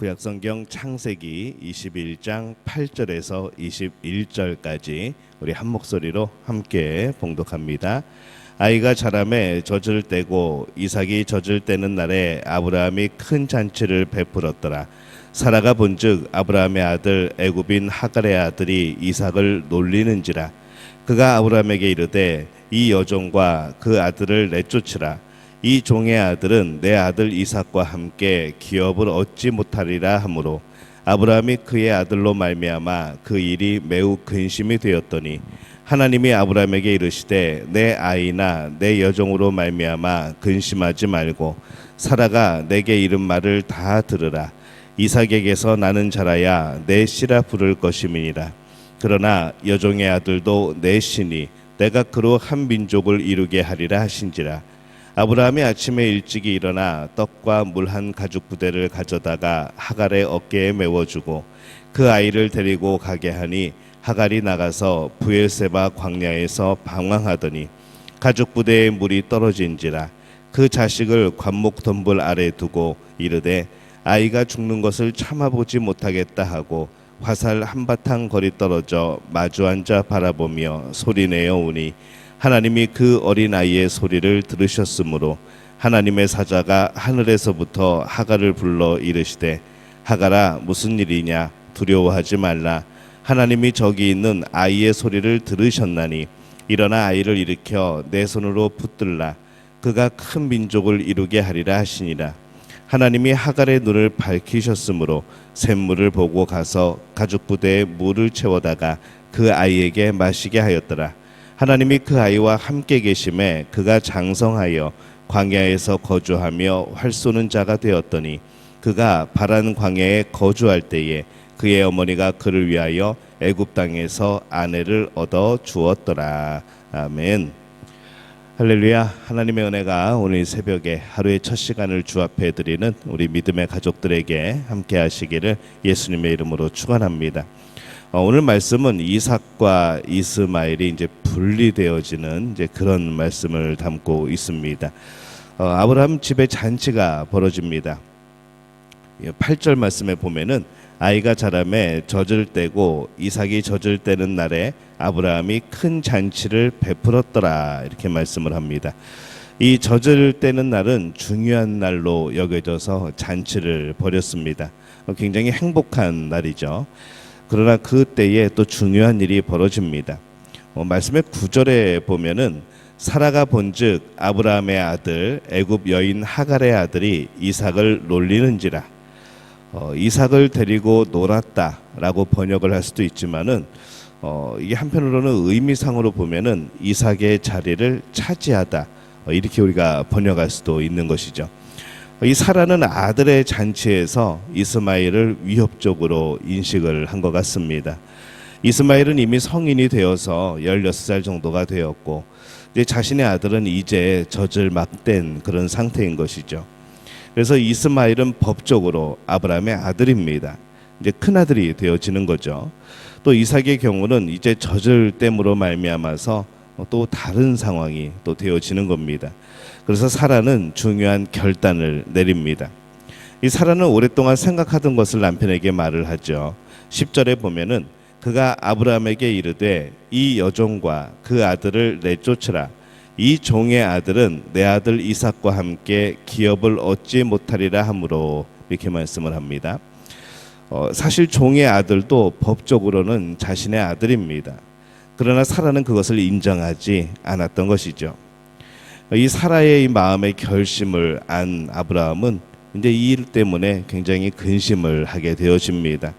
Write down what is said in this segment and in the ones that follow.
구약성경 창세기 21장 8절에서 21절까지 우리 한 목소리로 함께 봉독합니다. 아이가 자라매 젖을 떼고 이삭이 젖을 떼는 날에 아브라함이 큰 잔치를 베풀었더라. 사라가 본즉 아브라함의 아들 애굽인 하갈의 아들이 이삭을 놀리는지라. 그가 아브라함에게 이르되 이 여종과 그 아들을 내쫓으라. 이 종의 아들은 내 아들 이삭과 함께 기업을 얻지 못하리라 하므로 아브라함이 그의 아들로 말미암아 그 일이 매우 근심이 되었더니 하나님이 아브라함에게 이르시되 내 아이나 내 여종으로 말미암아 근심하지 말고 사라가 내게 이른 말을 다 들으라. 이삭에게서 나는 자라야 내 씨라 부를 것임이니라. 그러나 여종의 아들도 내 씨니 내가 그로 한 민족을 이루게 하리라 하신지라. 아브라함이 아침에 일찍이 일어나 떡과 물 한 가죽 부대를 가져다가 하갈의 어깨에 메워주고 그 아이를 데리고 가게 하니 하갈이 나가서 브엘세바 광야에서 방황하더니 가죽 부대에 물이 떨어진지라. 그 자식을 관목 덤불 아래 두고 이르되 아이가 죽는 것을 참아보지 못하겠다 하고 화살 한바탕 거리 떨어져 마주 앉아 바라보며 소리내어 우니 하나님이 그 어린 아이의 소리를 들으셨으므로 하나님의 사자가 하늘에서부터 하갈을 불러 이르시되 하갈아 무슨 일이냐 두려워하지 말라. 하나님이 저기 있는 아이의 소리를 들으셨나니 일어나 아이를 일으켜 내 손으로 붙들라. 그가 큰 민족을 이루게 하리라 하시니라. 하나님이 하갈의 눈을 밝히셨으므로 샘물을 보고 가서 가죽 부대에 물을 채워다가 그 아이에게 마시게 하였더라. 하나님이 그 아이와 함께 계심에 그가 장성하여 광야에서 거주하며 활 쏘는 자가 되었더니 그가 바란 광야에 거주할 때에 그의 어머니가 그를 위하여 애굽 땅에서 아내를 얻어 주었더라. 아멘. 할렐루야. 하나님의 은혜가 오늘 새벽에 하루의 첫 시간을 주 앞에 드리는 우리 믿음의 가족들에게 함께 하시기를 예수님의 이름으로 축원합니다. 오늘 말씀은 이삭과 이스마엘이 이제 분리되어지는 이제 그런 말씀을 담고 있습니다. 아브라함 집에 잔치가 벌어집니다. 8절 말씀에 보면은 아이가 자라매 젖을 떼고 이삭이 젖을 떼는 날에 아브라함이 큰 잔치를 베풀었더라 이렇게 말씀을 합니다. 이 젖을 떼는 날은 중요한 날로 여겨져서 잔치를 벌였습니다. 굉장히 행복한 날이죠. 그러나 그때에 또 중요한 일이 벌어집니다. 말씀의 9절에 보면은 사라가 본즉 아브라함의 아들 애굽 여인 하갈의 아들이 이삭을 놀리는지라. 이삭을 데리고 놀았다라고 번역을 할 수도 있지만은 이게 한편으로는 의미상으로 보면은 이삭의 자리를 차지하다 이렇게 우리가 번역할 수도 있는 것이죠. 이 사라는 아들의 잔치에서 이스마엘을 위협적으로 인식을 한 것 같습니다. 이스마엘은 이미 성인이 되어서 16살 정도가 되었고 이제 자신의 아들은 이제 젖을 막 뗀 그런 상태인 것이죠. 그래서 이스마엘은 법적으로 아브라함의 아들입니다. 이제 큰아들이 되어지는 거죠. 또 이삭의 경우는 이제 젖을 땜으로 말미암아서 또 다른 상황이 또 되어지는 겁니다. 그래서 사라는 중요한 결단을 내립니다. 이 사라는 오랫동안 생각하던 것을 남편에게 말을 하죠. 10절에 보면은 그가 아브라함에게 이르되 이 여종과 그 아들을 내쫓으라. 이 종의 아들은 내 아들 이삭과 함께 기업을 얻지 못하리라 하므로 이렇게 말씀을 합니다. 사실 종의 아들도 법적으로는 자신의 아들입니다. 그러나 사라는 그것을 인정하지 않았던 것이죠. 이 사라의 이 마음의 결심을 안 아브라함은 이제 이 일 때문에 굉장히 근심을 하게 되어집니다.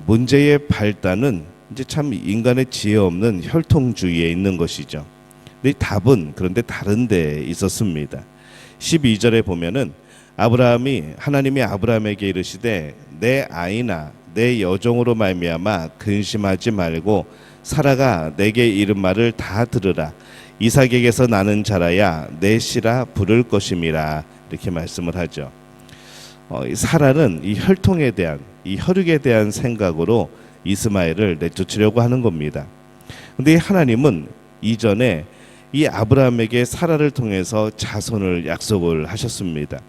문제의 발단은 이제 참 인간의 지혜 없는 혈통주의에 있는 것이죠. 근데 답은 그런데 다른 데 있었습니다. 12절에 보면은 하나님이 아브라함에게 이르시되 내 아이나 내 여종으로 말미암아 근심하지 말고 사라가 내게 이른 말을 다 들으라. 이삭에게서 나는 자라야 내 씨라 부를 것임이라 이렇게 말씀을 하죠. 사라는 이 혈통에 대한 이 혈육에 대한 생각으로 이스마엘을 내쫓으려고 하는 겁니다. 그런데 하나님은 이전에 이 아브라함에게 사라를 통해서 자손을 약속을 하셨습니다.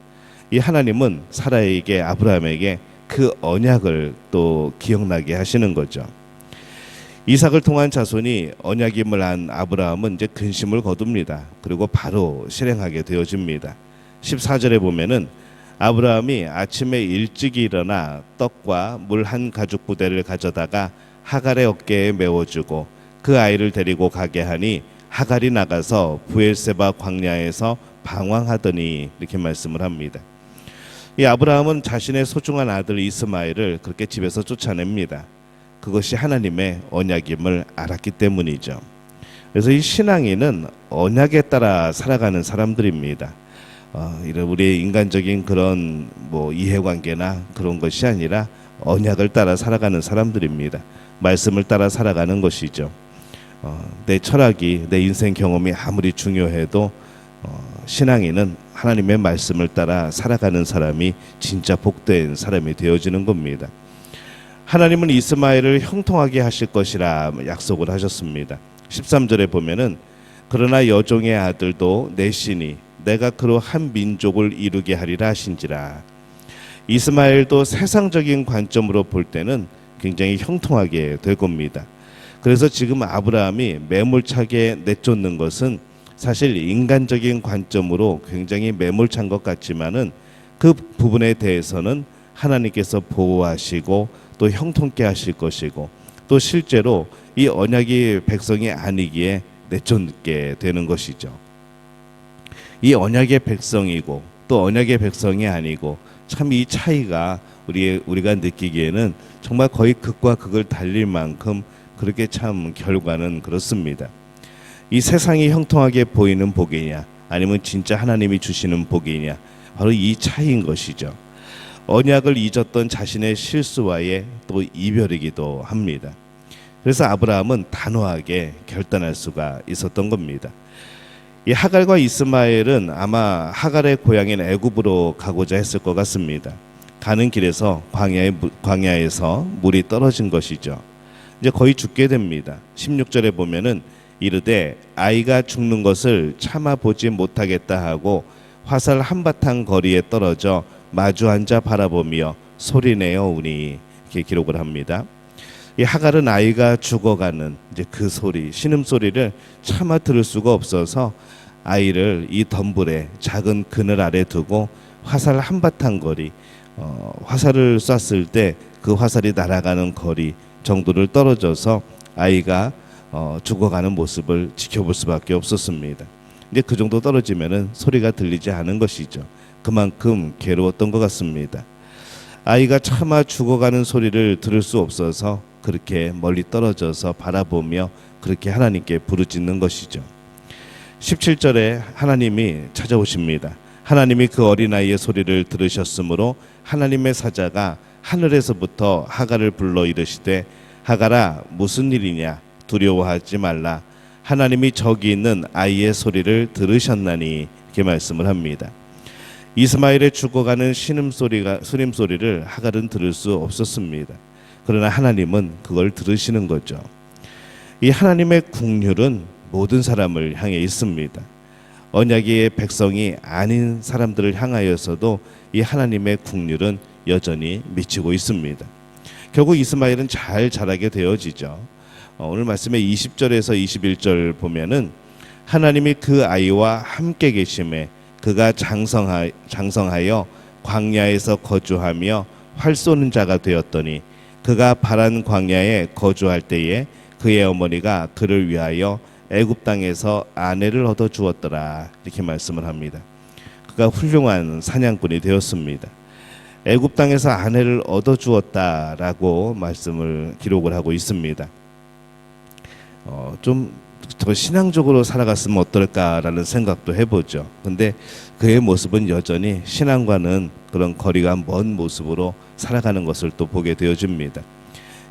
이 하나님은 사라에게 아브라함에게 그 언약을 또 기억나게 하시는 거죠. 이삭을 통한 자손이 언약임을 안 아브라함은 이제 근심을 거둡니다. 그리고 바로 실행하게 되어집니다. 14절에 보면은 아브라함이 아침에 일찍 일어나 떡과 물 한 가죽 부대를 가져다가 하갈의 어깨에 메워주고 그 아이를 데리고 가게 하니 하갈이 나가서 부엘세바 광야에서 방황하더니, 이렇게 말씀을 합니다. 이 아브라함은 자신의 소중한 아들 이스마엘을 그렇게 집에서 쫓아냅니다. 그것이 하나님의 언약임을 알았기 때문이죠. 그래서 이 신앙인은 언약에 따라 살아가는 사람들입니다. 이런 우리의 인간적인 그런 이해관계나 그런 것이 아니라 언약을 따라 살아가는 사람들입니다. 말씀을 따라 살아가는 것이죠. 내 철학이, 내 인생 경험이 아무리 중요해도 신앙인은 하나님의 말씀을 따라 살아가는 사람이 진짜 복된 사람이 되어지는 겁니다. 하나님은 이스마엘을 형통하게 하실 것이라 약속을 하셨습니다. 13절에 보면은 그러나 여종의 아들도 내 신이 내가 그로 한 민족을 이루게 하리라 하신지라. 이스마엘도 세상적인 관점으로 볼 때는 굉장히 형통하게 될 겁니다. 그래서 지금 아브라함이 매몰차게 내쫓는 것은 사실 인간적인 관점으로 굉장히 매몰찬 것 같지만은 그 부분에 대해서는 하나님께서 보호하시고 또 형통케 하실 것이고, 또 실제로 이 언약이 백성이 아니기에 내쫓게 되는 것이죠. 이 언약의 백성이고 또 언약의 백성이 아니고, 참 이 차이가 우리가 느끼기에는 정말 거의 극과 극을 달릴 만큼 그렇게 참 결과는 그렇습니다. 이 세상이 형통하게 보이는 복이냐, 아니면 진짜 하나님이 주시는 복이냐, 바로 이 차이인 것이죠. 언약을 잊었던 자신의 실수와의 또 이별이기도 합니다. 그래서 아브라함은 단호하게 결단할 수가 있었던 겁니다. 이 하갈과 이스마엘은 아마 하갈의 고향인 애굽으로 가고자 했을 것 같습니다. 가는 길에서 광야에서 물이 떨어진 것이죠. 이제 거의 죽게 됩니다. 16절에 보면은 이르되 아이가 죽는 것을 참아 보지 못하겠다 하고 화살 한바탕 거리에 떨어져 마주 앉아 바라보며 소리내어 우니, 이렇게 기록을 합니다. 이 하갈은 아이가 죽어가는 이제 그 소리, 신음소리를 차마 들을 수가 없어서 아이를 이 덤불에 작은 그늘 아래 두고 화살 한바탕 거리, 화살을 쐈을 때 그 화살이 날아가는 거리 정도를 떨어져서 아이가 죽어가는 모습을 지켜볼 수밖에 없었습니다. 이제 그 정도 떨어지면은 소리가 들리지 않은 것이죠. 그만큼 괴로웠던 것 같습니다. 아이가 차마 죽어가는 소리를 들을 수 없어서 그렇게 멀리 떨어져서 바라보며 그렇게 하나님께 부르짖는 것이죠. 17절에 하나님이 찾아오십니다. 하나님이 그 어린아이의 소리를 들으셨으므로 하나님의 사자가 하늘에서부터 하갈을 불러 이르시되 하갈아 무슨 일이냐, 두려워하지 말라, 하나님이 저기 있는 아이의 소리를 들으셨나니, 이렇게 말씀을 합니다. 이스마엘의 죽어가는 신음소리를 하갈은 들을 수 없었습니다. 그러나 하나님은 그걸 들으시는 거죠. 이 하나님의 긍휼은 모든 사람을 향해 있습니다. 언약의 백성이 아닌 사람들을 향하여서도 이 하나님의 긍휼은 여전히 미치고 있습니다. 결국 이스마엘은 잘 자라게 되어지죠. 오늘 말씀의 20절에서 21절 보면은 하나님이 그 아이와 함께 계심에 그가 장성하여 광야에서 거주하며 활 쏘는 자가 되었더니 그가 바란 광야에 거주할 때에 그의 어머니가 그를 위하여 애굽 땅에서 아내를 얻어 주었더라, 이렇게 말씀을 합니다. 그가 훌륭한 사냥꾼이 되었습니다. 애굽 땅에서 아내를 얻어 주었다라고 말씀을 기록을 하고 있습니다. 좀 더 신앙적으로 살아갔으면 어떨까라는 생각도 해보죠. 근데 그의 모습은 여전히 신앙과는 그런 거리가 먼 모습으로 살아가는 것을 또 보게 되어집니다.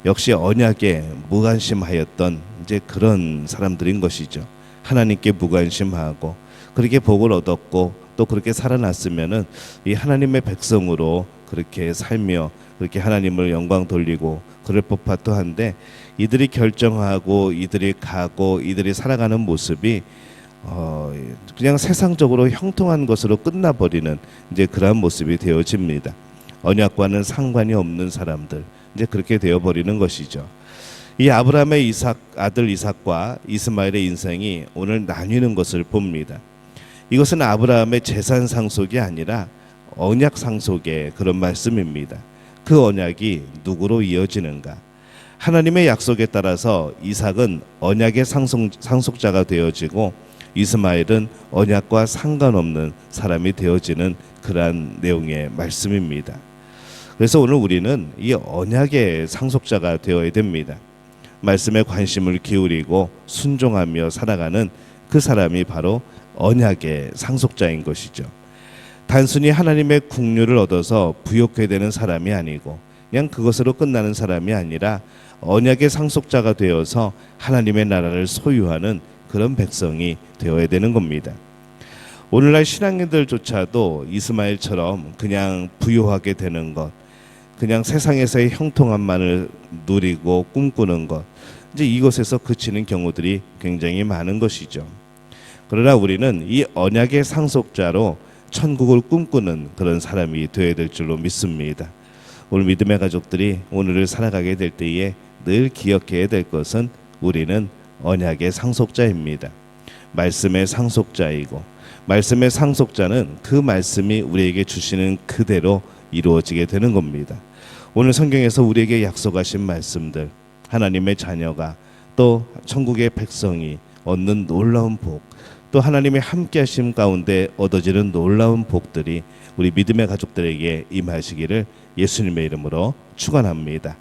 역시 언약에 무관심하였던 이제 그런 사람들인 것이죠. 하나님께 무관심하고 그렇게 복을 얻었고 또 그렇게 살아났으면은 이 하나님의 백성으로 그렇게 살며 그렇게 하나님을 영광 돌리고 그럴 법도 한데, 이들이 결정하고 이들이 가고 이들이 살아가는 모습이 그냥 세상적으로 형통한 것으로 끝나버리는 이제 그러한 모습이 되어집니다. 언약과는 상관이 없는 사람들, 이제 그렇게 되어버리는 것이죠. 이 아브라함의 아들 이삭과 이스마엘의 인생이 오늘 나뉘는 것을 봅니다. 이것은 아브라함의 재산 상속이 아니라 언약 상속의 그런 말씀입니다. 그 언약이 누구로 이어지는가? 하나님의 약속에 따라서 이삭은 언약의 상속자가 되어지고 이스마엘은 언약과 상관없는 사람이 되어지는 그러한 내용의 말씀입니다. 그래서 오늘 우리는 이 언약의 상속자가 되어야 됩니다. 말씀에 관심을 기울이고 순종하며 살아가는 그 사람이 바로 언약의 상속자인 것이죠. 단순히 하나님의 국류를 얻어서 부욕해야 되는 사람이 아니고 그냥 그것으로 끝나는 사람이 아니라 언약의 상속자가 되어서 하나님의 나라를 소유하는 그런 백성이 되어야 되는 겁니다. 오늘날 신앙인들조차도 이스마엘처럼 그냥 부유하게 되는 것, 그냥 세상에서의 형통함만을 누리고 꿈꾸는 것, 이제 이것에서 그치는 경우들이 굉장히 많은 것이죠. 그러나 우리는 이 언약의 상속자로 천국을 꿈꾸는 그런 사람이 되어야 될 줄로 믿습니다. 오늘 믿음의 가족들이 오늘을 살아가게 될 때에 늘 기억해야 될 것은 우리는 언약의 상속자입니다. 말씀의 상속자이고 말씀의 상속자는 그 말씀이 우리에게 주시는 그대로 이루어지게 되는 겁니다. 오늘 성경에서 우리에게 약속하신 말씀들, 하나님의 자녀가 또 천국의 백성이 얻는 놀라운 복, 또 하나님의 함께하심 가운데 얻어지는 놀라운 복들이 우리 믿음의 가족들에게 임하시기를 예수님의 이름으로 축원합니다.